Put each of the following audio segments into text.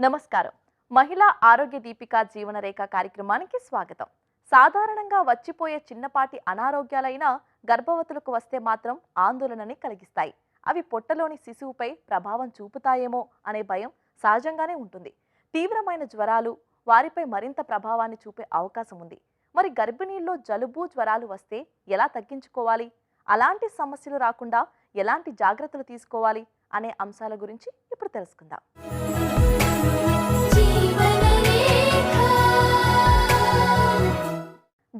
నమస్కారం. మహిళా ఆరోగ్య దీపిక జీవనరేఖ కార్యక్రమానికి స్వాగతం. సాధారణంగా వచ్చిపోయే చిన్నపాటి అనారోగ్యాలైనా గర్భవతులకు వస్తే మాత్రం ఆందోళనని కలిగిస్తాయి. అవి పొట్టలోని శిశువుపై ప్రభావం చూపుతాయేమో అనే భయం సహజంగానే ఉంటుంది. తీవ్రమైన జ్వరాలు వారిపై మరింత ప్రభావాన్ని చూపే అవకాశం ఉంది. మరి గర్భిణీల్లో జలుబు జ్వరాలు వస్తే ఎలా తగ్గించుకోవాలి, అలాంటి సమస్యలు రాకుండా ఎలాంటి జాగ్రత్తలు తీసుకోవాలి అనే అంశాల గురించి ఇప్పుడు తెలుసుకుందాం.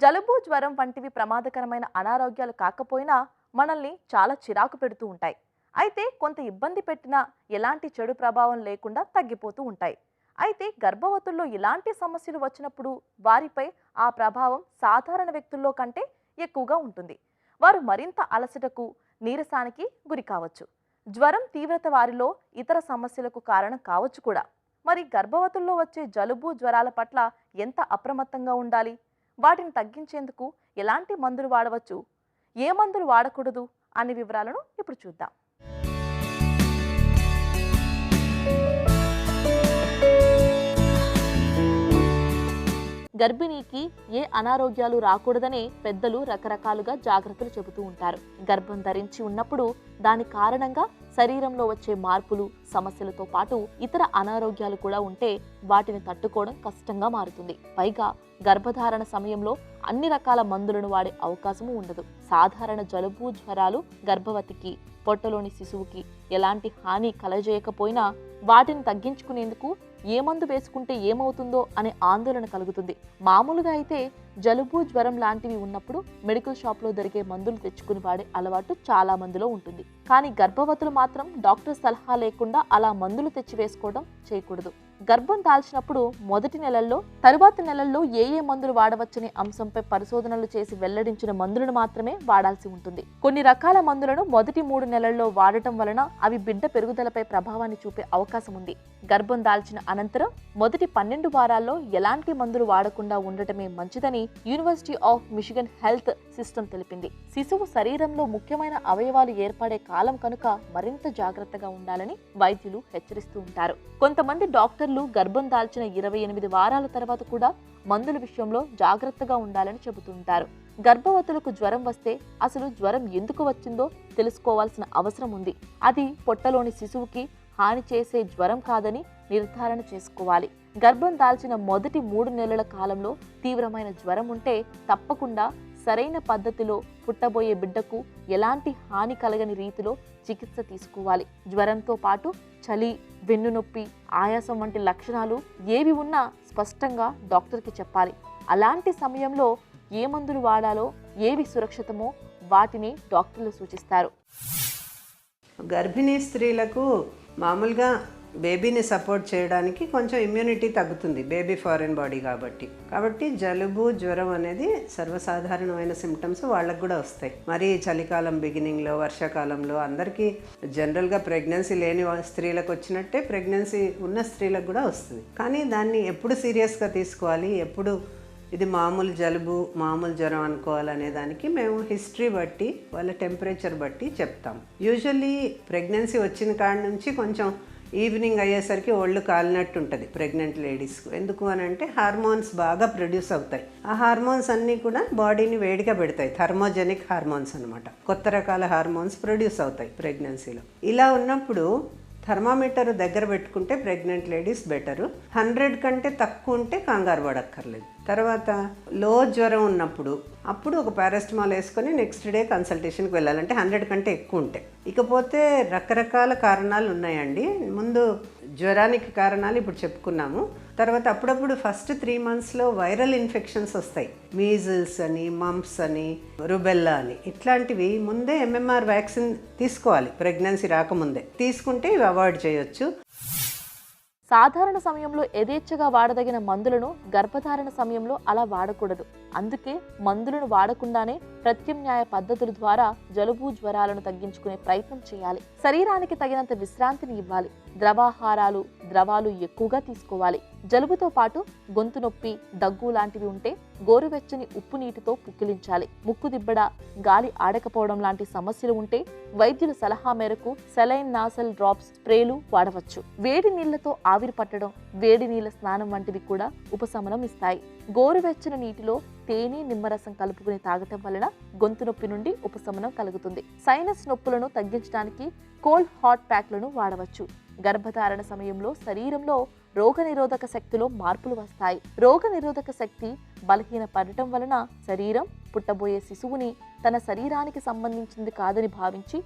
జలుబు జ్వరం వంటివి ప్రమాదకరమైన అనారోగ్యాలు కాకపోయినా మనల్ని చాలా చిరాకు పెడుతూ ఉంటాయి. అయితే కొంత ఇబ్బంది పెట్టినా ఎలాంటి చెడు ప్రభావం లేకుండా తగ్గిపోతూ ఉంటాయి. అయితే గర్భవతుల్లో ఇలాంటి సమస్యలు వచ్చినప్పుడు వారిపై ఆ ప్రభావం సాధారణ వ్యక్తుల్లో కంటే ఎక్కువగా ఉంటుంది. వారు మరింత అలసటకు, నీరసానికి గురి కావచ్చు. జ్వరం తీవ్రత వారిలో ఇతర సమస్యలకు కారణం కావచ్చు కూడా. మరి గర్భవతుల్లో వచ్చే జలుబు జ్వరాల పట్ల ఎంత అప్రమత్తంగా ఉండాలి, వాటిని తగ్గించేందుకు ఎలాంటి మందులు వాడవచ్చు, ఏ మందులు వాడకూడదు అనే వివరాలను ఇప్పుడు చూద్దాం. గర్భిణీకి ఏ అనారోగ్యాలు రాకూడదనే పెద్దలు రకరకాలుగా జాగ్రత్తలు చెబుతూ ఉంటారు. గర్భం ధరించి ఉన్నప్పుడు దాని కారణంగా శరీరంలో వచ్చే మార్పులు, సమస్యలతో పాటు ఇతర అనారోగ్యాలు కూడా ఉంటే వాటిని తట్టుకోవడం కష్టంగా మారుతుంది. పైగా గర్భధారణ సమయంలో అన్ని రకాల మందులను వాడే అవకాశము ఉండదు. సాధారణ జలుబు జ్వరాలు గర్భవతికి, పొట్టలోని శిశువుకి ఎలాంటి హాని కలగజేయకపోయినా వాటిని తగ్గించుకునేందుకు ఏ మందు వేసుకుంటే ఏమవుతుందో అనే ఆందోళన కలుగుతుంది. మామూలుగా అయితే జలుబు జ్వరం లాంటివి ఉన్నప్పుడు మెడికల్ షాప్లో దొరికే మందులు తెచ్చుకుని వాడే అలవాటు చాలా మందిలో ఉంటుంది. కానీ గర్భవతులు మాత్రం డాక్టర్ సలహా లేకుండా అలా మందులు తెచ్చి వేసుకోవడం చేయకూడదు. గర్భం దాల్చినప్పుడు మొదటి నెలల్లో, తరువాత నెలల్లో ఏ మందులు వాడవచ్చనే అంశంపై పరిశోధనలు చేసి వెల్లడించిన మందులను మాత్రమే వాడాల్సి ఉంటుంది. కొన్ని రకాల మందులను మొదటి 3 నెలల్లో వాడటం వలన అవి బిడ్డ పెరుగుదలపై ప్రభావాన్ని చూపే అవకాశం ఉంది. గర్భం దాల్చిన అనంతరం మొదటి 12 వారాల్లో ఎలాంటి మందులు వాడకుండా ఉండటమే మంచిదని university of Michigan health system తెలిపింది. శిశువు శరీరంలో ముఖ్యమైన అవయవాలు ఏర్పడే కాలం కనుక మరింత జాగ్రత్తగా ఉండాలని వైద్యులు హెచ్చరిస్తూ ఉంటారు. కొంతమంది డాక్టర్లు గర్భం దాల్చిన 28 వారాల తర్వాత కూడా మందుల విషయంలో జాగ్రత్తగా ఉండాలని చెబుతుంటారు. గర్భవతులకు జ్వరం వస్తే అసలు జ్వరం ఎందుకు వచ్చిందో తెలుసుకోవాల్సిన అవసరం ఉంది. అది పొట్టలోని శిశువుకి హాని చేసే జ్వరం కాదని నిర్ధారణ చేసుకోవాలి. గర్భం దాల్చిన మొదటి 3 నెలల కాలంలో తీవ్రమైన జ్వరం ఉంటే తప్పకుండా సరైన పద్ధతిలో పుట్టబోయే బిడ్డకు ఎలాంటి హాని కలగని రీతిలో చికిత్స తీసుకోవాలి. జ్వరంతో పాటు చలి, వెన్నునొప్పి, ఆయాసం వంటి లక్షణాలు ఏవి ఉన్నా స్పష్టంగా డాక్టర్కి చెప్పాలి. అలాంటి సమయంలో ఏ మందులు వాడాలో, ఏవి సురక్షితమో వాటిని డాక్టర్లు సూచిస్తారు. గర్భిణీ స్త్రీలకు మామూలుగా బేబీని సపోర్ట్ చేయడానికి కొంచెం ఇమ్యూనిటీ తగ్గుతుంది, బేబీ ఫారెన్ బాడీ కాబట్టి జలుబు జ్వరం అనేది సర్వసాధారణమైన సిమ్టమ్స్ వాళ్ళకు కూడా వస్తాయి. మరి చలికాలం బిగినింగ్లో, వర్షాకాలంలో అందరికీ జనరల్గా ప్రెగ్నెన్సీ లేని స్త్రీలకు వచ్చినట్టే ప్రెగ్నెన్సీ ఉన్న స్త్రీలకు కూడా వస్తుంది. కానీ దాన్ని ఎప్పుడు సీరియస్గా తీసుకోవాలి, ఎప్పుడు ఇది మామూలు జలుబు, మామూలు జ్వరం అనుకోవాలనే దానికి మేము హిస్టరీ బట్టి, వాళ్ళ టెంపరేచర్ బట్టి చెప్తాం. యూజువల్లీ ప్రెగ్నెన్సీ వచ్చిన కాడ నుంచి కొంచెం ఈవినింగ్ అయ్యేసరికి ఒళ్ళు కాలినట్టు ఉంటుంది ప్రెగ్నెంట్ లేడీస్కు. ఎందుకు అని అంటే హార్మోన్స్ బాగా ప్రొడ్యూస్ అవుతాయి. ఆ హార్మోన్స్ అన్నీ కూడా బాడీని వేడిగా పెడతాయి. థర్మోజెనిక్ హార్మోన్స్ అనమాట. కొత్త రకాల హార్మోన్స్ ప్రొడ్యూస్ అవుతాయి ప్రెగ్నెన్సీలో. ఇలా ఉన్నప్పుడు థర్మామీటర్ దగ్గర పెట్టుకుంటే ప్రెగ్నెంట్ లేడీస్ బెటరు. 100 కంటే తక్కువ ఉంటే కంగారు పడక్కర్లేదు. తర్వాత లో జ్వరం ఉన్నప్పుడు అప్పుడు ఒక పారాసిటమాల్ వేసుకొని నెక్స్ట్ డే కన్సల్టేషన్కి వెళ్ళాలంటే 100 కంటే ఎక్కువ ఉంటే. ఇకపోతే రకరకాల కారణాలు ఉన్నాయండి. ముందు జ్వరానికి కారణాలు ఇప్పుడు చెప్పుకున్నాము. తర్వాత అప్పుడప్పుడు ఫస్ట్ 3 మంత్స్లో వైరల్ ఇన్ఫెక్షన్స్ వస్తాయి. మీజిల్స్ అని, మంప్స్ అని, రుబెల్లా అని. ఇట్లాంటివి ముందే MMR వ్యాక్సిన్ తీసుకోవాలి. ప్రెగ్నెన్సీ రాకముందే తీసుకుంటే ఇవి అవాయిడ్ చేయొచ్చు. సాధారణ సమయంలో యథేచ్ఛగా వాడదగిన మందులను గర్భధారణ సమయంలో అలా వాడకూడదు. అందుకే మందులను వాడకుండానే ప్రత్యామ్నాయ పద్ధతుల ద్వారా జలుబు జ్వరాలను తగ్గించుకునే ప్రయత్నం చేయాలి. శరీరానికి తగినంత విశ్రాంతిని ఇవ్వాలి. ద్రవాహారాలు, ద్రవాలు ఎక్కువగా తీసుకోవాలి. జలుబుతో పాటు గొంతు నొప్పి, దగ్గు లాంటివి ఉంటే గోరువెచ్చని ఉప్పు నీటితో పుక్కిలించాలి. ముక్కు దిబ్బడ, గాలి ఆడకపోవడం లాంటి సమస్యలు ఉంటే వైద్యుల సలహా మేరకు సెలైన్ నాసల్ డ్రాప్స్, స్ప్రేలు వాడవచ్చు. వేడి నీళ్లతో ఆవిరి పట్టడం, వేడి నీళ్ల స్నానం వంటివి కూడా ఉపశమనం ఇస్తాయి. గోరువెచ్చని నీటిలో తేనె, నిమ్మరసం కలుపుకుని తాగటం వలన గొంతు నొప్పి నుండి ఉపశమనం కలుగుతుంది. సైనస్ నొప్పులను తగ్గించడానికి కోల్డ్ హాట్ ప్యాక్లను వాడవచ్చు. గర్భధారణ సమయంలో శరీరంలో రోగనిరోధక శక్తిలో మార్పులు వస్తాయి. రోగనిరోధక శక్తి బలహీనపడటం వలన శరీరం పుట్టబోయే శిశువుని తన శరీరానికి సంబంధించింది కాదని భావించి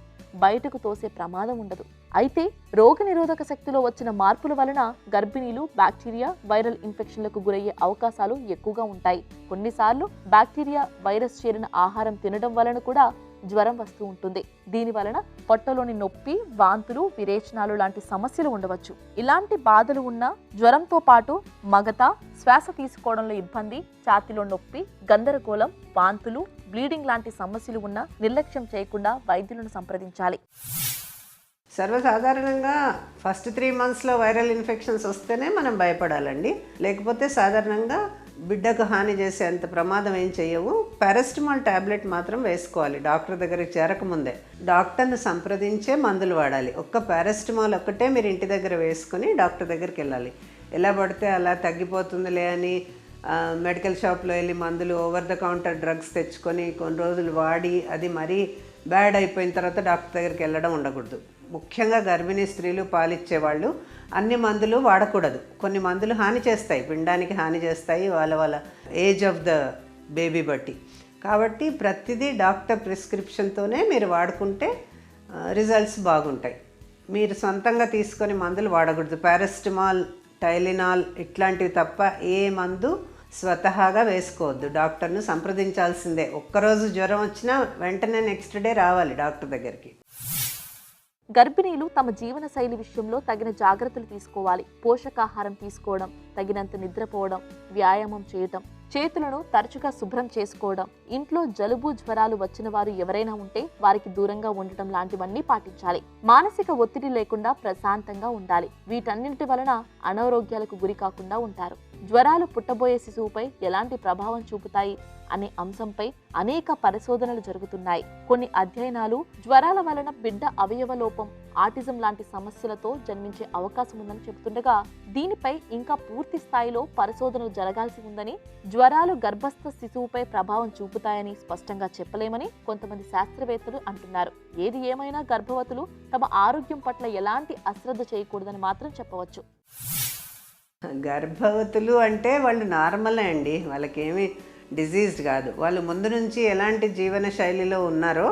బయటకు తోసే ప్రమాదం ఉండదు. అయితే రోగనిరోధక శక్తిలో వచ్చిన మార్పుల వలన గర్భిణీలు బ్యాక్టీరియా, వైరల్ ఇన్ఫెక్షన్లకు గురయ్యే అవకాశాలు ఎక్కువగా ఉంటాయి. కొన్నిసార్లు బ్యాక్టీరియా, వైరస్ చేరిన ఆహారం తినడం వలన కూడా జ్వరం వస్తూ ఉంటుంది. దీని వలన పొట్టలోని నొప్పి, వాంతులు, విరేచనాలు లాంటి సమస్యలు ఉండవచ్చు. ఇలాంటి బాధలు ఉన్న జ్వరంతో పాటు మగత, శ్వాస తీసుకోవడంలో ఇబ్బంది, ఛాతీలో నొప్పి, గందరగోళం, వాంతులు, బ్లీడింగ్ లాంటి సమస్యలు ఉన్న నిర్లక్ష్యం చేయకుండా వైద్యులను సంప్రదించాలి. సర్వసాధారణంగా ఫస్ట్ 3 monthsలో వైరల్ ఇన్ఫెక్షన్స్ వస్తేనే మనం భయపడాలండి. లేకపోతే సాధారణంగా బిడ్డకు హాని చేసేంత ప్రమాదం ఏం చేయవు. పారాసిటమాల్ టాబ్లెట్ మాత్రం వేసుకోవాలి డాక్టర్ దగ్గరికి చేరకముందే. డాక్టర్ను సంప్రదించే మందులు వాడాలి. ఒక్క పారాసిటమాల్ ఒక్కటే మీరు ఇంటి దగ్గర వేసుకొని డాక్టర్ దగ్గరికి వెళ్ళాలి. ఎలా పడితే అలా తగ్గిపోతుందిలే అని మెడికల్ షాప్లో వెళ్ళి మందులు, ఓవర్ ద కౌంటర్ డ్రగ్స్ తెచ్చుకొని కొన్ని రోజులు వాడి అది మరీ బ్యాడ్ అయిపోయిన తర్వాత డాక్టర్ దగ్గరికి వెళ్ళడం ఉండకూడదు. ముఖ్యంగా గర్భిణీ స్త్రీలు, పాలిచ్చేవాళ్ళు అన్ని మందులు వాడకూడదు. కొన్ని మందులు హాని చేస్తాయి, పిండానికి హాని చేస్తాయి వాళ్ళ ఏజ్ ఆఫ్ ద బేబీ బట్టి. కాబట్టి ప్రతిదీ డాక్టర్ ప్రిస్క్రిప్షన్తోనే మీరు వాడుకుంటే రిజల్ట్స్ బాగుంటాయి. మీరు సొంతంగా తీసుకొని మందులు వాడకూడదు. పారాసిటమాల్, టైలినాల్ ఇట్లాంటివి తప్ప ఏ మందు స్వతహాగా వేసుకోవద్దు. డాక్టర్ను సంప్రదించాల్సిందే. ఒక్కరోజు జ్వరం వచ్చినా వెంటనే నెక్స్ట్ డే రావాలి డాక్టర్ దగ్గరికి. గర్భిణీలు తమ జీవన శైలి విషయంలో తగిన జాగ్రత్తలు తీసుకోవాలి. పోషకాహారం తీసుకోవడం, తగినంత నిద్రపోవడం, వ్యాయామం చేయటం, చేతులను తరచుగా శుభ్రం చేసుకోవడం, ఇంట్లో జలుబు, జ్వరాలు వచ్చిన వారు ఎవరైనా ఉంటే వారికి దూరంగా ఉండటం లాంటివన్నీ పాటించాలి. మానసిక ఒత్తిడి లేకుండా ప్రశాంతంగా ఉండాలి. వీటన్నింటి వలన అనారోగ్యాలకు గురి కాకుండా ఉంటారు. జ్వరాలు పుట్టబోయే శిశువుపై ఎలాంటి ప్రభావం చూపుతాయి అనే అంశంపై అనేక పరిశోధనలు జరుగుతున్నాయి. కొన్ని అధ్యయనాలు జ్వరాల వలన బిడ్డ అవయవ లోపం, ఆటిజం లాంటి సమస్యలతో జన్మించే అవకాశం ఉందని చెబుతుండగా దీనిపై ఇంకా పూర్తి స్థాయిలో పరిశోధనలు జరగాల్సి ఉందని, జ్వరాలు గర్భస్థ శిశువుపై ప్రభావం చూపుతాయని స్పష్టంగా చెప్పలేమని కొంతమంది శాస్త్రవేత్తలు అంటున్నారు. ఏది ఏమైనా గర్భవతులు తమ ఆరోగ్యం పట్ల ఎలాంటి అశ్రద్ధ చేయకూడదని మాత్రం చెప్పవచ్చు. గర్భవతులు అంటే వాళ్ళు నార్మలే అండి, వాళ్ళకేమీ డిజీజ్డ్ కాదు. వాళ్ళు ముందు నుంచి ఎలాంటి జీవన శైలిలో ఉన్నారో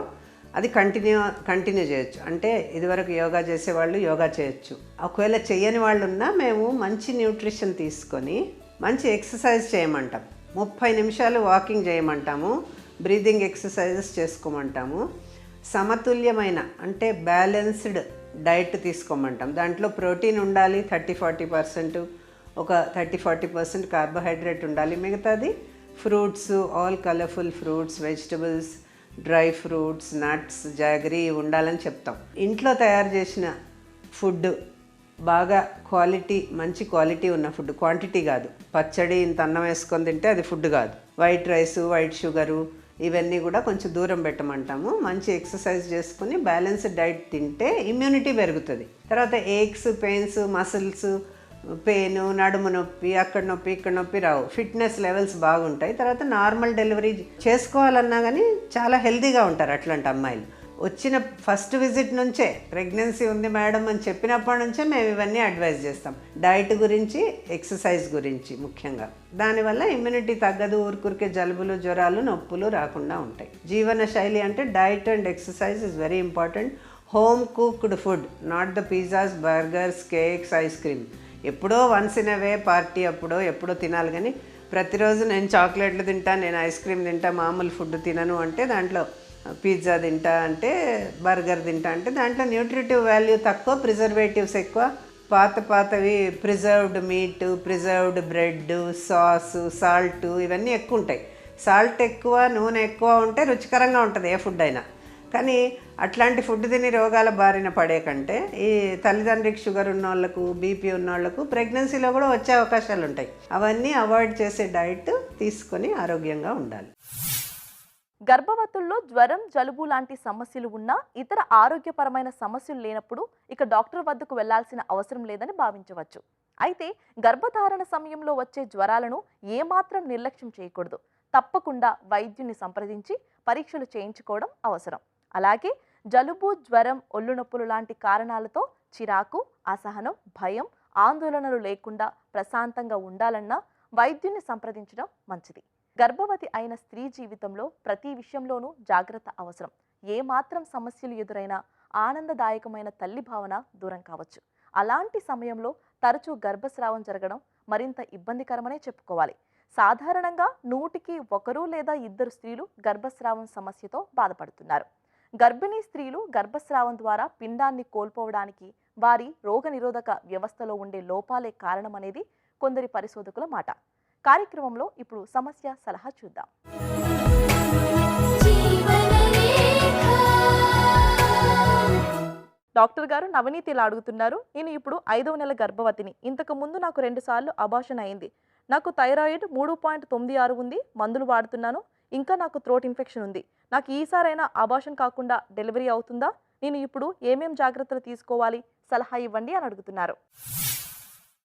అది కంటిన్యూ చేయొచ్చు. అంటే ఇదివరకు యోగా చేసేవాళ్ళు యోగా చేయొచ్చు. ఒకవేళ చెయ్యని వాళ్ళు ఉన్నా మేము మంచి న్యూట్రిషన్ తీసుకొని మంచి ఎక్సర్సైజ్ చేయమంటాం. 30 నిమిషాలు వాకింగ్ చేయమంటాము, బ్రీదింగ్ ఎక్సర్సైజెస్ చేసుకోమంటాము. సమతుల్యమైన అంటే బ్యాలెన్స్డ్ డైట్ తీసుకోమంటాం. దాంట్లో ప్రోటీన్ ఉండాలి 30-40%, ఒక 30-40% కార్బోహైడ్రేట్ ఉండాలి. మిగతాది fruits, all colourful fruits, vegetables, dry fruits, nuts, jaggery ఉండాలని చెప్తాం. ఇంట్లో తయారు చేసిన ఫుడ్ బాగా క్వాలిటీ, మంచి క్వాలిటీ ఉన్న ఫుడ్, క్వాంటిటీ కాదు. పచ్చడి ఇంత అన్నం వేసుకొని తింటే అది ఫుడ్ కాదు. వైట్ రైసు, వైట్ షుగరు ఇవన్నీ కూడా కొంచెం దూరం పెట్టమంటాము. మంచి ఎక్సర్సైజ్ చేసుకుని బ్యాలెన్స్డ్ డైట్ తింటే ఇమ్యూనిటీ పెరుగుతుంది. తర్వాత ఏక్స్, పెయిన్స్, మసిల్స్ పెయిన్, నడుము నొప్పి, అక్కడ నొప్పి ఇక్కడ నొప్పి రావు. ఫిట్నెస్ లెవెల్స్ బాగుంటాయి. తర్వాత నార్మల్ డెలివరీ చేసుకోవాలన్నా కానీ చాలా హెల్తీగా ఉంటారు అట్లాంటి అమ్మాయిలు. వచ్చిన ఫస్ట్ విజిట్ నుంచే ప్రెగ్నెన్సీ ఉంది మేడం అని చెప్పినప్పటి నుంచే మేము ఇవన్నీ అడ్వైజ్ చేస్తాం. డైట్ గురించి, ఎక్సర్సైజ్ గురించి ముఖ్యంగా. దానివల్ల ఇమ్యూనిటీ తగ్గదు, ఊరికే జలుబులు, జ్వరాలు, నొప్పులు రాకుండా ఉంటాయి. జీవన శైలి అంటే diet and exercise is very important. Home cooked food, not the pizzas, burgers, cakes, ice cream. ఎప్పుడో వన్స్ ఇన్ అవే పార్టీ ఎప్పుడో తినాలి. కానీ ప్రతిరోజు నేను చాక్లెట్లు తింటా, నేను ఐస్ క్రీమ్ తింటా, మామూలు ఫుడ్ తినను అంటే, దాంట్లో పిజ్జా తింటా అంటే, బర్గర్ తింటా అంటే దాంట్లో న్యూట్రిటివ్ వాల్యూ తక్కువ, ప్రిజర్వేటివ్స్ ఎక్కువ. పాతవి preserved meet, preserved bread, sauce, salt ఇవన్నీ ఎక్కువ ఉంటాయి. సాల్ట్ ఎక్కువ, నూనె ఎక్కువ ఉంటే రుచికరంగా ఉంటుంది ఏ ఫుడ్ అయినా. కానీ అట్లాంటి ఫుడ్ తిని రోగాల బారిన పడే కంటే ఈ తల్లిదండ్రికి షుగర్ ఉన్న వాళ్ళకు, బీపీ ఉన్న వాళ్ళకు ప్రెగ్నెన్సీలో కూడా వచ్చే అవకాశాలు ఉంటాయి. అవన్నీ అవాయిడ్ చేసే డైట్ తీసుకొని ఆరోగ్యంగా ఉండాలి. గర్భవతుల్లో జ్వరం, జలుబు లాంటి సమస్యలు ఉన్నా ఇతర ఆరోగ్యపరమైన సమస్యలు లేనప్పుడు ఇక డాక్టర్ వద్దకు వెళ్లాల్సిన అవసరం లేదని భావించవచ్చు. అయితే గర్భధారణ సమయంలో వచ్చే జ్వరాలను ఏమాత్రం నిర్లక్ష్యం చేయకూడదు. తప్పకుండా వైద్యుని సంప్రదించి పరీక్షలు చేయించుకోవడం అవసరం. అలాగే జలుబు, జ్వరం, ఒళ్ళు నొప్పులు లాంటి కారణాలతో చిరాకు, అసహనం, భయం, ఆందోళనలు లేకుండా ప్రశాంతంగా ఉండాలన్నా వైద్యుని సంప్రదించడం మంచిది. గర్భవతి అయిన స్త్రీ జీవితంలో ప్రతి విషయంలోనూ జాగ్రత్త అవసరం. ఏమాత్రం సమస్యలు ఎదురైనా ఆనందదాయకమైన తల్లి భావన దూరం కావచ్చు. అలాంటి సమయంలో తరచూ గర్భస్రావం జరగడం మరింత ఇబ్బందికరమనే చెప్పుకోవాలి. సాధారణంగా 100కి 1 లేదా 2 స్త్రీలు గర్భస్రావం సమస్యతో బాధపడుతున్నారు. గర్భిణీ స్త్రీలు గర్భస్రావం ద్వారా పిండాన్ని కోల్పోవడానికి వారి రోగనిరోధక వ్యవస్థలో ఉండే లోపాలే కారణమనేది కొందరి పరిశోధకుల మాట. కార్యక్రమంలో ఇప్పుడు సమస్య సలహా చూద్దాం. డాక్టర్ గారు, నవనీతి ఇలా అడుగుతున్నారు. నేను ఇప్పుడు 5వ నెల గర్భవతిని. ఇంతకు ముందు నాకు 2 సార్లు అబార్షన్ అయింది. నాకు థైరాయిడ్ 3.96 ఉంది. మందులు వాడుతున్నాను. ఇంకా నాకు థ్రోట్ ఇన్ఫెక్షన్ ఉంది. నాకు ఈసారైనా అబార్షన్ కాకుండా డెలివరీ అవుతుందా? నేను ఇప్పుడు ఏమేం జాగ్రత్తలు తీసుకోవాలి? సలహా ఇవ్వండి అని అడుగుతున్నారు.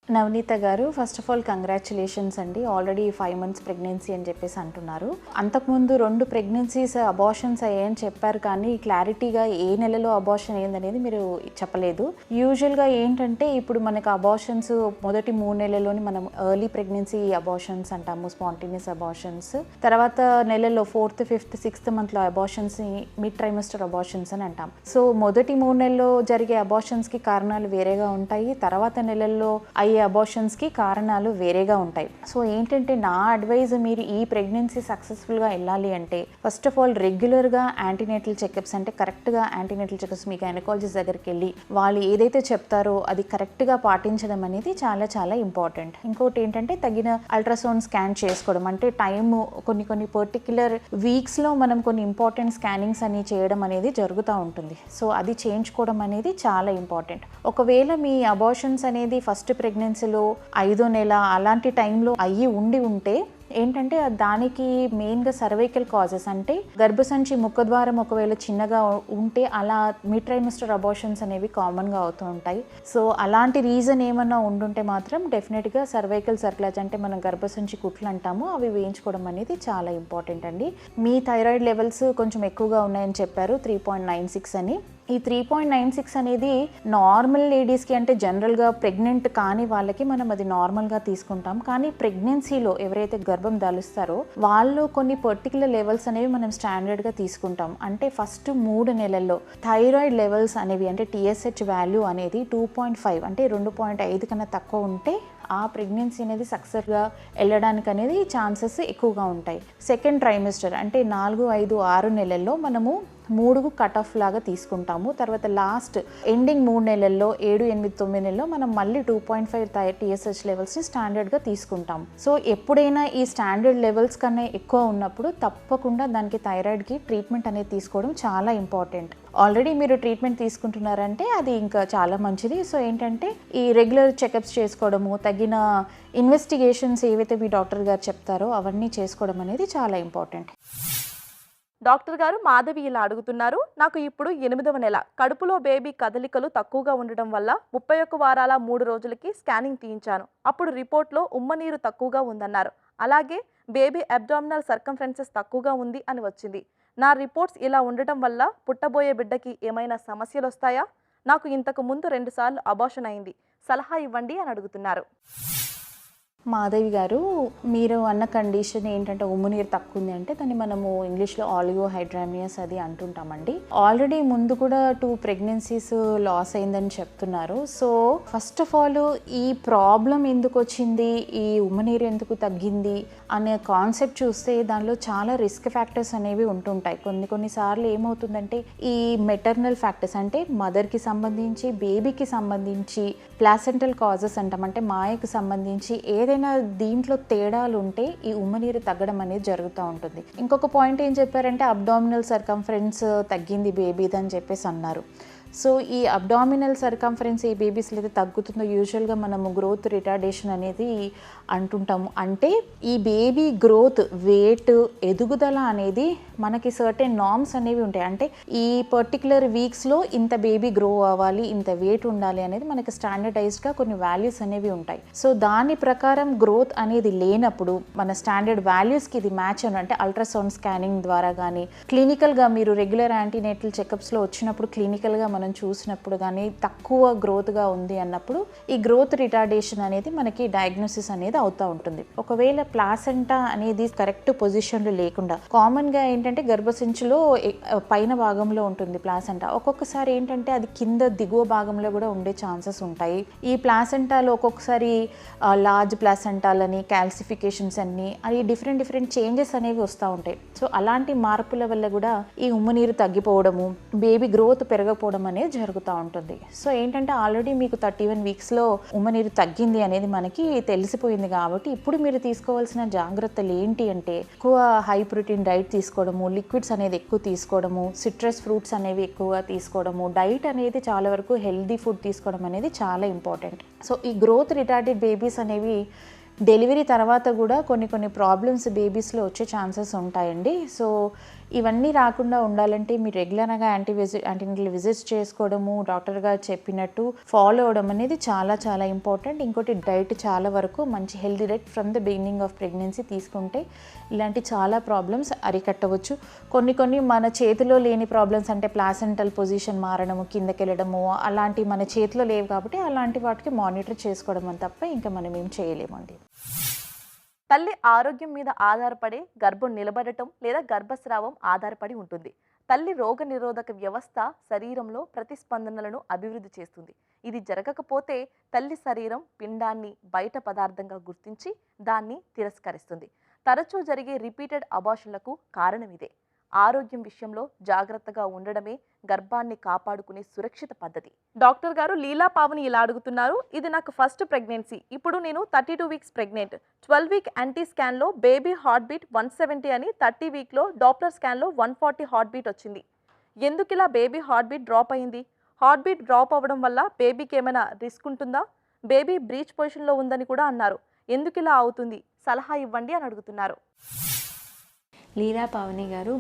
నవనీత గారు, ఫస్ట్ ఆఫ్ ఆల్ కంగ్రాచులేషన్స్ అండి. ఆల్రెడీ 5 months ప్రెగ్నెన్సీ అని చెప్పేసి అంటున్నారు. అంతకుముందు 2 ప్రెగ్నెన్సీస్ అబార్షన్స్ అయ్యాయని చెప్పారు, కానీ క్లారిటీగా ఏ నెలలో అబార్షన్ అయ్యిందనేది మీరు చెప్పలేదు. యూజువల్గా ఏంటంటే ఇప్పుడు మనకు అబార్షన్స్ మొదటి 3 నెలల్లోని మనం ఎర్లీ ప్రెగ్నెన్సీ అబార్షన్స్ అంటాము, స్పాంటేనియస్ అబార్షన్స్. తర్వాత నెలలో 4th, 5th, 6th monthలో అబార్షన్స్ మిడ్ ట్రైమెస్టర్ అబార్షన్స్ అని అంటాం. సో మొదటి 3 నెలల్లో జరిగే అబార్షన్స్కి కారణాలు వేరేగా ఉంటాయి. తర్వాత నెలల్లో అయ్యే అబార్షన్స్కి కారణాలు వేరేగా ఉంటాయి. సో ఏంటంటే నా అడ్వైజ్, మీరు ఈ ప్రెగ్నెన్సీ సక్సెస్ఫుల్గా వెళ్ళాలి అంటే ఫస్ట్ ఆఫ్ ఆల్ రెగ్యులర్గా యాంటీనేటల్ చెకప్స్, అంటే కరెక్ట్గా యాంటీనేటల్ చెకప్స్ మీ గైనకాలజిస్ట్ దగ్గరికి వెళ్ళి వాళ్ళు ఏదైతే చెప్తారో అది కరెక్ట్గా పాటించడం అనేది చాలా చాలా ఇంపార్టెంట్. ఇంకోటి ఏంటంటే తగిన అల్ట్రాసౌండ్ స్కాన్ చేసుకోవడం, అంటే టైము కొన్ని పర్టిక్యులర్ వీక్స్లో మనం కొన్ని ఇంపార్టెంట్ స్కానింగ్స్ అని చేయడం అనేది జరుగుతూ ఉంటుంది. సో అది చేయించుకోవడం అనేది చాలా ఇంపార్టెంట్. ఒకవేళ మీ అబార్షన్స్ అనేది ఫస్ట్ ప్రెగ్నెన్సీలో 5వ నెల అలాంటి టైంలో అయ్యి ఉంటే ఏంటంటే దానికి మెయిన్గా సర్వైకల్ కాజెస్, అంటే గర్భసంచి ముఖద్వారం ఒకవేళ చిన్నగా ఉంటే అలా మిడ్ ట్రైమెస్టర్ అబార్షన్స్ అనేవి కామన్గా అవుతూ ఉంటాయి. సో అలాంటి రీజన్ ఏమన్నా ఉండుంటే మాత్రం డెఫినెట్గా సర్వైకల్ సర్క్లాజ్, అంటే మనం గర్భసంచి కుట్లు అంటాము, అవి వేయించుకోవడం అనేది చాలా ఇంపార్టెంట్ అండి. మీ థైరాయిడ్ లెవెల్స్ కొంచెం ఎక్కువగా ఉన్నాయని చెప్పారు, 3.96 అని. ఈ 3.96 అనేది నార్మల్ లేడీస్కి, అంటే జనరల్గా ప్రెగ్నెంట్ కాని వాళ్ళకి మనం అది నార్మల్గా తీసుకుంటాం. కానీ ప్రెగ్నెన్సీలో ఎవరైతే గర్భం దాలుస్తారో వాళ్ళు కొన్ని పర్టికులర్ లెవెల్స్ అనేవి మనం స్టాండర్డ్గా తీసుకుంటాం. అంటే ఫస్ట్ 3 నెలల్లో థైరాయిడ్ లెవెల్స్ అనేవి, అంటే TSH వాల్యూ అనేది 2.5 అంటే 2.5 కన్నా తక్కువ ఉంటే ఆ ప్రెగ్నెన్సీ అనేది సక్సెస్గా వెళ్ళడానికి అనేది ఛాన్సెస్ ఎక్కువగా ఉంటాయి. సెకండ్ ట్రైమెస్టర్ అంటే 4, 5, 6 నెలల్లో మనము 3 కట్ ఆఫ్ లాగా తీసుకుంటాము. తర్వాత లాస్ట్ ఎండింగ్ 3 నెలల్లో 7, 8, 9 నెలల్లో మనం మళ్ళీ 2.5 TSH లెవెల్స్ని స్టాండర్డ్గా తీసుకుంటాం. సో ఎప్పుడైనా ఈ స్టాండర్డ్ లెవెల్స్ కన్నా ఎక్కువ ఉన్నప్పుడు తప్పకుండా దానికి థైరాయిడ్కి ట్రీట్మెంట్ అనేది తీసుకోవడం చాలా ఇంపార్టెంట్. ఆల్రెడీ మీరు ట్రీట్మెంట్ తీసుకుంటున్నారంటే అది ఇంకా చాలా మంచిది. సో ఏంటంటే ఈ రెగ్యులర్ చెకప్స్ చేసుకోవడము, తగిన ఇన్వెస్టిగేషన్స్ ఏవైతే మీ డాక్టర్ గారు చెప్తారో అవన్నీ చేసుకోవడం అనేది చాలా ఇంపార్టెంట్. డాక్టర్ గారు, మాధవి ఇలా అడుగుతున్నారు. నాకు ఇప్పుడు 8వ నెల. కడుపులో బేబీ కదలికలు తక్కువగా ఉండడం వల్ల 31 వారాల 3 రోజులకి స్కానింగ్ తీయించాను. అప్పుడు రిపోర్ట్లో ఉమ్మనీరు తక్కువగా ఉందన్నారు. అలాగే బేబీ అబ్డామినల్ సర్కంఫరెన్సెస్ తక్కువగా ఉంది అని వచ్చింది. నా రిపోర్ట్స్ ఇలా ఉండటం వల్ల పుట్టబోయే బిడ్డకి ఏమైనా సమస్యలు వస్తాయా? నాకు ఇంతకు ముందు 2 సార్లు అబార్షన్ అయింది. సలహా ఇవ్వండి అని అడుగుతున్నారు. మాధవి గారు, మీరు అన్న కండిషన్ ఏంటంటే ఉమ్మునీరు తక్కువ ఉంది అంటే దాన్ని మనము ఇంగ్లీష్లో ఆలిగోహైడ్రామియస్ అది అంటుంటామండి. ఆల్రెడీ ముందు కూడా 2 ప్రెగ్నెన్సీస్ లాస్ అయిందని చెప్తున్నారు. సో ఫస్ట్ ఆఫ్ ఆల్ ఈ ప్రాబ్లం ఎందుకు వచ్చింది, ఈ ఉమ్మనీరు ఎందుకు తగ్గింది అనే కాన్సెప్ట్ చూస్తే దానిలో చాలా రిస్క్ ఫ్యాక్టర్స్ అనేవి ఉంటుంటాయి. కొన్నిసార్లు ఏమవుతుందంటే ఈ మెటర్నల్ ఫ్యాక్టర్స్ అంటే మదర్కి సంబంధించి, బేబీకి సంబంధించి, ప్లాసెంటల్ కాజెస్ అంటాం, అంటే మాయకు సంబంధించి ఏదైనా దీంట్లో తేడాలు ఉంటే ఈ ఉమ్మనీరు తగ్గడం అనేది జరుగుతూ ఉంటుంది. ఇంకొక పాయింట్ ఏం చెప్పారంటే అబ్డామినల్ సర్కంఫరెన్స్ తగ్గింది బేబీది అని చెప్పేసి అన్నారు. సో ఈ అబ్డామినల్ సర్కంఫరెన్స్ ఈ బేబీస్లో అయితే తగ్గుతుందో యూజువల్గా మనము గ్రోత్ రిటార్డేషన్ అనేది అంటుంటాము. అంటే ఈ బేబీ గ్రోత్, వెయిట్, ఎదుగుదల అనేది మనకి సర్టెన్ నార్మ్స్ అనేవి ఉంటాయి. అంటే ఈ పర్టికులర్ వీక్స్లో ఇంత బేబీ గ్రో అవ్వాలి, ఇంత వెయిట్ ఉండాలి అనేది మనకి స్టాండర్డైజ్డ్గా కొన్ని వాల్యూస్ అనేవి ఉంటాయి. సో దాని ప్రకారం గ్రోత్ అనేది లేనప్పుడు మన స్టాండర్డ్ వాల్యూస్కి ఇది మ్యాచ్ అని అంటే అల్ట్రాసౌండ్ స్కానింగ్ ద్వారా కానీ, క్లినికల్గా మీరు రెగ్యులర్ యాంటీనేటల్ చెకప్స్లో వచ్చినప్పుడు క్లినికల్గా మనం చూసినప్పుడు కానీ తక్కువ గ్రోత్గా ఉంది అన్నప్పుడు ఈ గ్రోత్ రిటార్డేషన్ అనేది మనకి డయాగ్నోసిస్ అనేది అవుతూ ఉంటుంది. ఒకవేళ ప్లాసెంటా అనేది కరెక్ట్ పొజిషన్లో లేకుండా, కామన్గా ఏంటంటే గర్భసంచిలో పైన భాగంలో ఉంటుంది ప్లాసెంటా, ఒక్కొక్కసారి ఏంటంటే అది కింద దిగువ భాగంలో కూడా ఉండే ఛాన్సెస్ ఉంటాయి. ఈ ప్లాసెంటాలో ఒక్కొక్కసారి లార్జ్ ప్లాసెంటాలని, క్యాల్సిఫికేషన్స్ అన్ని, అది డిఫరెంట్ చేంజెస్ అనేవి వస్తూ ఉంటాయి. సో అలాంటి మార్పుల వల్ల కూడా ఈ ఉమ్మనీరు తగ్గిపోవడము, బేబీ గ్రోత్ పెరగకపోవడం అనేది జరుగుతూ ఉంటుంది. సో ఏంటంటే ఆల్రెడీ మీకు 31 వీక్స్లో ఉమ్మనీరు తగ్గింది అనేది మనకి తెలిసిపోయింది కాబట్టి ఇప్పుడు మీరు తీసుకోవాల్సిన జాగ్రత్తలు ఏంటి అంటే ఎక్కువ హై ప్రోటీన్ డైట్ తీసుకోవడము, లిక్విడ్స్ అనేది ఎక్కువ తీసుకోవడము, సిట్రస్ ఫ్రూట్స్ అనేవి ఎక్కువగా తీసుకోవడము, డైట్ అనేది చాలా వరకు హెల్దీ ఫుడ్ తీసుకోవడం అనేది చాలా ఇంపార్టెంట్. సో ఈ గ్రోత్ రిటార్డెడ్ బేబీస్ అనేవి డెలివరీ తర్వాత కూడా కొన్ని ప్రాబ్లమ్స్ బేబీస్లో వచ్చే ఛాన్సెస్ ఉంటాయండి. సో ఇవన్నీ రాకుండా ఉండాలంటే మీరు రెగ్యులర్గా యాంటీనేటల్ విజిట్స్ చేసుకోవడము, డాక్టర్ గారు చెప్పినట్టు ఫాలో అవడం అనేది చాలా ఇంపార్టెంట్. ఇంకోటి డైట్ చాలా వరకు మంచి healthy diet from the beginning of pregnancy తీసుకుంటే ఇలాంటి చాలా ప్రాబ్లమ్స్ అరికట్టవచ్చు. కొన్ని మన చేతిలో లేని ప్రాబ్లమ్స్ అంటే ప్లాసెంటల్ పొజిషన్ మారడము, కిందకి వెళ్ళడము, అలాంటి మన చేతిలో లేవు కాబట్టి అలాంటి వాటికి మానిటర్ చేసుకోవడం అని తప్ప ఇంకా మనం ఏం చేయలేమండి. తల్లి ఆరోగ్యం మీద ఆధారపడే గర్భం నిలబడటం లేదా గర్భస్రావం ఆధారపడి ఉంటుంది. తల్లి రోగనిరోధక వ్యవస్థ శరీరంలో ప్రతిస్పందనలను అభివృద్ధి చేస్తుంది. ఇది జరగకపోతే తల్లి శరీరం పిండాన్ని బయట పదార్థంగా గుర్తించి దాన్ని తిరస్కరిస్తుంది. తరచూ జరిగే రిపీటెడ్ అబార్షన్లకు కారణం ఇదే. ఆరోగ్యం విషయంలో జాగ్రత్తగా ఉండడమే గర్భాన్ని కాపాడుకునే సురక్షిత పద్ధతి. డాక్టర్ గారు, లీలా పావని ఇలా అడుగుతున్నారు, ఇది నాకు ఫస్ట్ ప్రెగ్నెన్సీ. ఇప్పుడు నేను 32 వీక్స్ ప్రెగ్నెంట్. 12 వీక్ యాంటీ స్కాన్లో బేబీ హార్ట్ బీట్ 170 అని, 30 వీక్లో డాప్లర్ స్కాన్లో 140 హార్ట్ బీట్ వచ్చింది. ఎందుకు ఇలా బేబీ హార్ట్ బీట్ డ్రాప్ అయింది? హార్ట్ బీట్ డ్రాప్ అవ్వడం వల్ల బేబీకి ఏమైనా రిస్క్ ఉంటుందా? బేబీ బ్రీచ్ పొజిషన్లో ఉందని కూడా అన్నారు. ఎందుకు ఇలా అవుతుంది? సలహా ఇవ్వండి అని అడుగుతున్నారు. లీలా పావని గారు,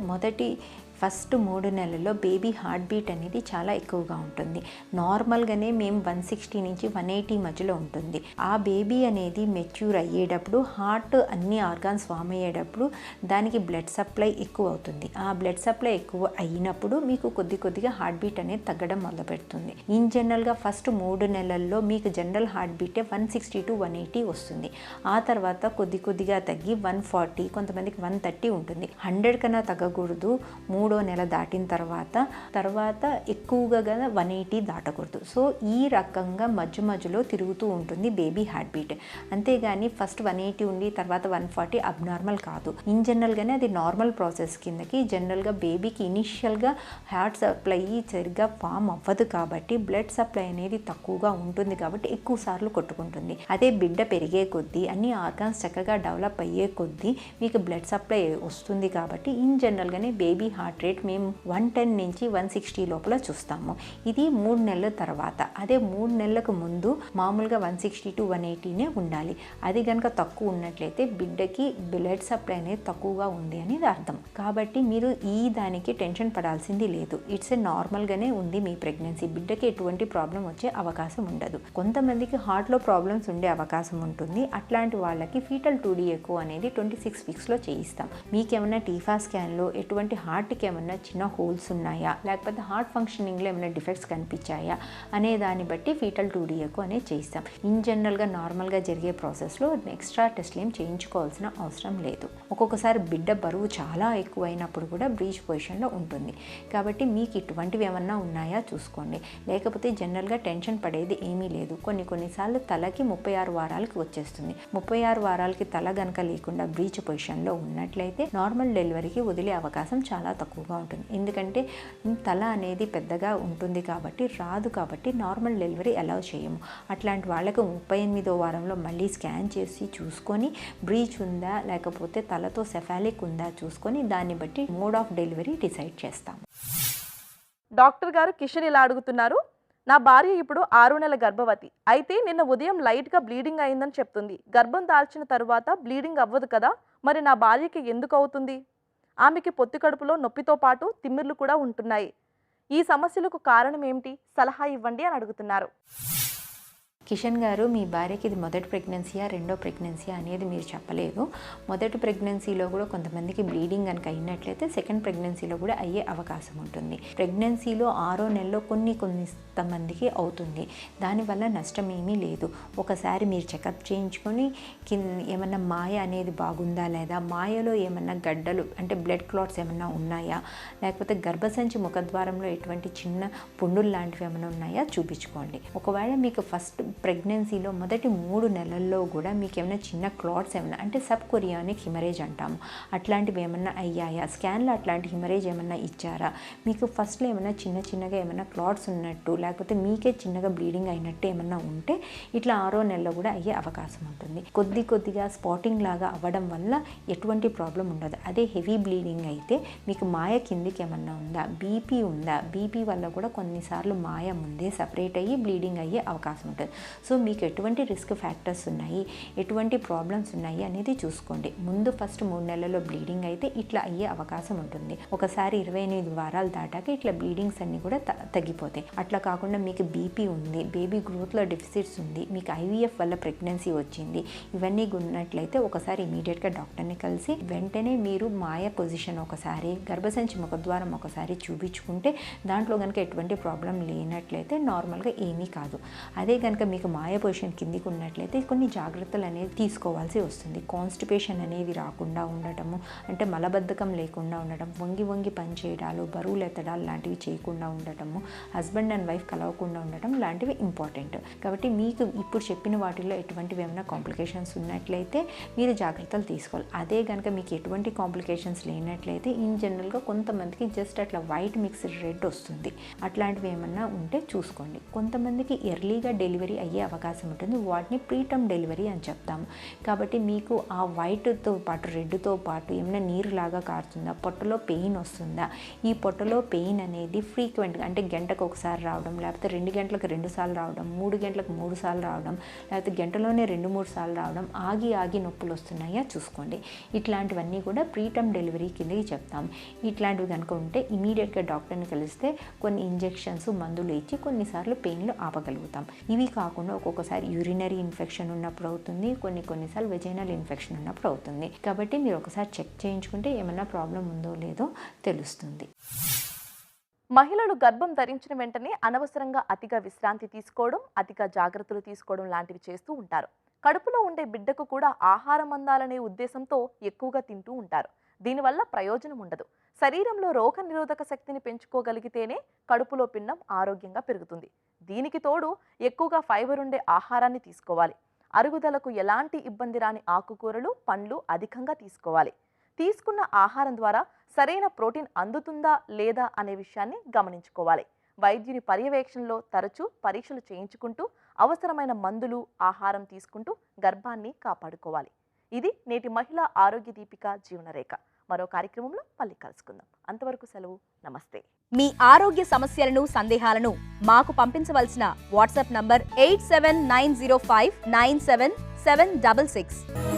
ఫస్ట్ 3 నెలల్లో బేబీ హార్ట్ బీట్ అనేది చాలా ఎక్కువగా ఉంటుంది. నార్మల్గానే మేము 160 నుంచి 180 మధ్యలో ఉంటుంది. ఆ బేబీ అనేది మెచ్యూర్ అయ్యేటప్పుడు, హార్ట్ అన్ని ఆర్గాన్స్ ఫామ్ అయ్యేటప్పుడు దానికి బ్లడ్ సప్లై ఎక్కువ అవుతుంది. ఆ బ్లడ్ సప్లై ఎక్కువ అయినప్పుడు మీకు కొద్దిగా హార్ట్ బీట్ అనేది తగ్గడం మొదలు పెడుతుంది. ఇన్ జనరల్గా ఫస్ట్ 3 నెలల్లో మీకు జనరల్ హార్ట్ బీటే 160 to 180 వస్తుంది. ఆ తర్వాత కొద్దిగా తగ్గి 140, కొంతమందికి 130 ఉంటుంది. 100 కన్నా తగ్గకూడదు. 3వ నెల దాటిన తర్వాత ఎక్కువగా 180 దాటకూడదు. సో ఈ రకంగా మధ్యలో తిరుగుతూ ఉంటుంది బేబీ హార్ట్ బీట్. అంతేగాని ఫస్ట్ 180 ఉండి తర్వాత 140 అబ్నార్మల్ కాదు. ఇన్ జనరల్గానే అది నార్మల్ ప్రాసెస్ కిందకి. జనరల్గా బేబీకి ఇనిషియల్గా హార్ట్ సప్లై సరిగ్గా ఫామ్ అవ్వదు కాబట్టి బ్లడ్ సప్లై అనేది తక్కువగా ఉంటుంది కాబట్టి ఎక్కువ సార్లు కొట్టుకుంటుంది. అదే బిడ్డ పెరిగే కొద్దీ, అన్ని ఆర్గాన్స్ చక్కగా డెవలప్ అయ్యే కొద్దీ మీకు బ్లడ్ సప్లై వస్తుంది కాబట్టి ఇన్ జనరల్గానే బేబీ హార్ట్ రేట్ మేము 110 నుంచి 160 లోపల చూస్తాము. ఇది 3 నెలల తర్వాత. అదే 3 నెలలకు ముందు మామూలుగా 160 to 180 ఉండాలి. అది కనుక తక్కువ ఉన్నట్లయితే బిడ్డకి బ్లడ్ సప్లై అనేది తక్కువగా ఉంది అనేది అర్థం. కాబట్టి మీరు ఈ దానికి టెన్షన్ పడాల్సింది లేదు. ఇట్స్ నార్మల్గానే ఉంది మీ ప్రెగ్నెన్సీ. బిడ్డకి ఎటువంటి ప్రాబ్లం వచ్చే అవకాశం ఉండదు. కొంతమందికి హార్ట్లో ప్రాబ్లమ్స్ ఉండే అవకాశం ఉంటుంది. అట్లాంటి వాళ్ళకి ఫీటల్ 2D ఎకో అనేది 26 వీక్స్లో చేయిస్తాం. మీకేమైనా టీఫా స్కాన్లో ఎటువంటి హార్ట్కి ఏమన్నా చిన్న హోల్స్ ఉన్నాయా, లేకపోతే హార్ట్ ఫంక్షనింగ్లో ఏమైనా డిఫెక్ట్స్ కనిపించాయా అనే దాన్ని బట్టి ఫీటల్ 2D ఎకో అనేది చేయిస్తాం. ఇన్ జనరల్గా నార్మల్గా జరిగే ప్రాసెస్లో ఎక్స్ట్రా టెస్ట్లు ఏం చేయించుకోవాల్సిన అవసరం లేదు. ఒక్కొక్కసారి బిడ్డ బరువు చాలా ఎక్కువ అయినప్పుడు కూడా బ్రీచ్ పొజిషన్లో ఉంటుంది. కాబట్టి మీకు ఇటువంటివి ఏమన్నా ఉన్నాయా చూసుకోండి. లేకపోతే జనరల్గా టెన్షన్ పడేది ఏమీ లేదు. కొన్నిసార్లు తలకి 36 వారాలకి వచ్చేస్తుంది. 36 వారాలకి తల గనక లేకుండా బ్రీచ్ పొజిషన్లో ఉన్నట్లయితే నార్మల్ డెలివరీకి వదిలే అవకాశం చాలా తక్కువగా ఉంటుంది. ఎందుకంటే తల అనేది పెద్దగా ఉంటుంది కాబట్టి రాదు, కాబట్టి నార్మల్ డెలివరీ అలౌ చేయము. అట్లాంటి వాళ్ళకు 38వ వారంలో మళ్ళీ స్కాన్ చేసి చూసుకొని బ్రీచ్ ఉందా లేకపోతే తలతో సెఫాలిక్ ఉందా చూసుకొని దాన్ని బట్టి మోడ్ ఆఫ్ డెలివరీ డిసైడ్ చేస్తాం. డాక్టర్ గారు కిషన్ ఇలా అడుగుతున్నారు, నా భార్య ఇప్పుడు 6 నెలల గర్భవతి. అయితే నిన్న ఉదయం లైట్గా బ్లీడింగ్ అయిందని చెప్తుంది. గర్భం దాల్చిన తరువాత బ్లీడింగ్ అవ్వదు కదా, మరి నా భార్యకి ఎందుకు అవుతుంది? ఆమెకి పొత్తి కడుపులో నొప్పితో పాటు తిమ్మిర్లు కూడా ఉంటున్నాయి. ఈ సమస్యలకు కారణం ఏమిటి? సలహా ఇవ్వండి అని అడుగుతున్నారు. కిషన్ గారు, మీ భార్యకి ఇది మొదటి ప్రెగ్నెన్సీయా రెండో ప్రెగ్నెన్సీయా అనేది మీరు చెప్పలేదు. మొదటి ప్రెగ్నెన్సీలో కూడా కొంతమందికి బ్లీడింగ్ కనుక అయినట్లయితే సెకండ్ ప్రెగ్నెన్సీలో కూడా అయ్యే అవకాశం ఉంటుంది. ప్రెగ్నెన్సీలో 6వ నెలలో కొంతమందికి అవుతుంది. దానివల్ల నష్టం ఏమీ లేదు. ఒకసారి మీరు చెకప్ చేయించుకొని ఏమన్నా మాయ అనేది బాగుందా లేదా, మాయలో ఏమన్నా గడ్డలు అంటే బ్లడ్ క్లాట్స్ ఏమన్నా ఉన్నాయా, లేకపోతే గర్భసంచి ముఖద్వారంలో ఎటువంటి చిన్న పుండులు లాంటివి ఏమైనా ఉన్నాయా చూపించుకోండి. ఒకవేళ మీకు ఫస్ట్ ప్రెగ్నెన్సీలో మొదటి 3 నెలల్లో కూడా మీకు ఏమైనా చిన్న క్లాట్స్ ఏమైనా అంటే సబ్ కొరియానిక్ హిమరేజ్ అంటాము, అట్లాంటివి ఏమన్నా అయ్యాయా, స్కాన్లో అట్లాంటి హిమరేజ్ ఏమన్నా ఇచ్చారా, మీకు ఫస్ట్లో ఏమైనా చిన్నగా ఏమైనా క్లాట్స్ ఉన్నట్టు లేకపోతే మీకే చిన్నగా బ్లీడింగ్ అయినట్టు ఏమన్నా ఉంటే ఇట్లా 6వ నెలలో కూడా అయ్యే అవకాశం ఉంటుంది. కొద్దిగా స్పాటింగ్ లాగా అవ్వడం వల్ల ఎటువంటి ప్రాబ్లం ఉండదు. అదే హెవీ బ్లీడింగ్ అయితే మీకు మాయ కిందికి ఏమన్నా ఉందా, బీపీ ఉందా, బీపీ వల్ల కూడా కొన్నిసార్లు మాయ ముందే సపరేట్ అయ్యి బ్లీడింగ్ అయ్యే అవకాశం ఉంటుంది. సో మీకు ఎటువంటి రిస్క్ ఫ్యాక్టర్స్ ఉన్నాయి, ఎటువంటి ప్రాబ్లమ్స్ ఉన్నాయి అనేది చూసుకోండి. ముందు ఫస్ట్ 3 నెలల్లో బ్లీడింగ్ అయితే ఇట్లా అయ్యే అవకాశం ఉంటుంది. ఒకసారి 28 వారాలు దాటాక ఇట్లా బ్లీడింగ్స్ అన్నీ కూడా తగ్గిపోతాయి. అట్లా కాకుండా మీకు బీపీ ఉంది, బేబీ గ్రోత్లో డెఫిసిట్స్ ఉంది, మీకు IVF వల్ల ప్రెగ్నెన్సీ వచ్చింది, ఇవన్నీ ఉన్నట్లయితే ఒకసారి ఇమీడియట్గా డాక్టర్ని కలిసి వెంటనే మీరు మాయ పొజిషన్ ఒకసారి, గర్భసంచి ముఖద్వారం ఒకసారి చూపించుకుంటే దాంట్లో కనుక ఎటువంటి ప్రాబ్లం లేనట్లయితే నార్మల్గా ఏమీ కాదు. అదే కనుక మీకు మాయ పొజిషన్ కిందికి ఉన్నట్లయితే కొన్ని జాగ్రత్తలు అనేది తీసుకోవాల్సి వస్తుంది. కాన్స్టిపేషన్ అనేది రాకుండా ఉండటము, అంటే మలబద్ధకం లేకుండా ఉండటం, వంగి పని చేయడాలు, బరువులు ఎత్తడాలు లాంటివి చేయకుండా ఉండటము, హస్బెండ్ అండ్ వైఫ్ కలవకుండా ఉండటం లాంటివి ఇంపార్టెంట్. కాబట్టి మీకు ఇప్పుడు చెప్పిన వాటిల్లో ఎటువంటివి ఏమైనా కాంప్లికేషన్స్ ఉన్నట్లయితే మీరు జాగ్రత్తలు తీసుకోవాలి. అదే కనుక మీకు ఎటువంటి కాంప్లికేషన్స్ లేనట్లయితే ఇన్ జనరల్గా కొంతమందికి జస్ట్ అట్లా వైట్ మిక్స్డ్ రెడ్ వస్తుంది. అట్లాంటివి ఏమన్నా ఉంటే చూసుకోండి. కొంతమందికి ఎర్లీగా డెలివరీ అయ్యే అవకాశం ఉంటుంది. వాటిని ప్రీటర్మ్ డెలివరీ అని చెప్తాము. కాబట్టి మీకు ఆ వైట్తో పాటు రెడ్తో పాటు ఏమైనా నీరులాగా కారుతుందా, పొట్టలో పెయిన్ వస్తుందా, ఈ పొట్టలో పెయిన్ అనేది ఫ్రీక్వెంట్గా అంటే గంటకు ఒకసారి రావడం, లేకపోతే 2 గంటలకు 2 సార్లు రావడం, 3 గంటలకు 3 సార్లు రావడం, లేకపోతే గంటలోనే 2-3 సార్లు రావడం, ఆగి నొప్పులు వస్తున్నాయా చూసుకోండి. ఇట్లాంటివన్నీ కూడా ప్రీటర్మ్ డెలివరీ కిందకి చెప్తాము. ఇట్లాంటివి కనుక ఉంటే ఇమీడియట్గా డాక్టర్ని కలిస్తే కొన్ని ఇంజెక్షన్స్ మందులు ఇచ్చి కొన్నిసార్లు పెయిన్లు ఆపగలుగుతాం. ఇవి కాకుండా ఒక్కొక్కసారి యూరినరీ ఇన్ఫెక్షన్ ఉన్నప్పుడు అవుతుంది, కొన్నిసార్లు వెజైనల్ ఇన్ఫెక్షన్ ఉన్నప్పుడు అవుతుంది. కాబట్టి మీరు ఒకసారి చెక్ చేయించుకుంటే ఏమైనా ప్రాబ్లం ఉందో లేదో తెలుస్తుంది. మహిళలు గర్భం ధరించిన వెంటనే అనవసరంగా అతిగా విశ్రాంతి తీసుకోవడం, అతిగా జాగ్రత్తలు తీసుకోవడం లాంటివి చేస్తూ ఉంటారు. కడుపులో ఉండే బిడ్డకు కూడా ఆహారం అందాలనే ఉద్దేశంతో ఎక్కువగా తింటూ ఉంటారు. దీనివల్ల ప్రయోజనం ఉండదు. శరీరంలో రోగ నిరోధక శక్తిని పెంచుకోగలిగితేనే కడుపులో పిండం ఆరోగ్యంగా పెరుగుతుంది. దీనికి తోడు ఎక్కువగా ఫైబర్ ఉండే ఆహారాన్ని తీసుకోవాలి. అరుగుదలకు ఎలాంటి ఇబ్బంది రాని ఆకుకూరలు, పండ్లు అధికంగా తీసుకోవాలి. తీసుకున్న ఆహారం ద్వారా సరైన ప్రోటీన్ అందుతుందా లేదా అనే విషయాన్ని గమనించుకోవాలి. వైద్యుని పర్యవేక్షణలో తరచూ పరీక్షలు చేయించుకుంటూ అవసరమైన మందులు, ఆహారం తీసుకుంటూ గర్భాన్ని కాపాడుకోవాలి. ఇది నేటి మహిళా ఆరోగ్య దీపిక జీవనరేఖ. మరో కార్యక్రమంలో మళ్ళీ కలుసుకుందాం. అంతవరకు సెలవు. నమస్తే. మీ ఆరోగ్య సమస్యలను, సందేహాలను మాకు పంపించవలసిన వాట్సాప్ నంబర్ 8790597766.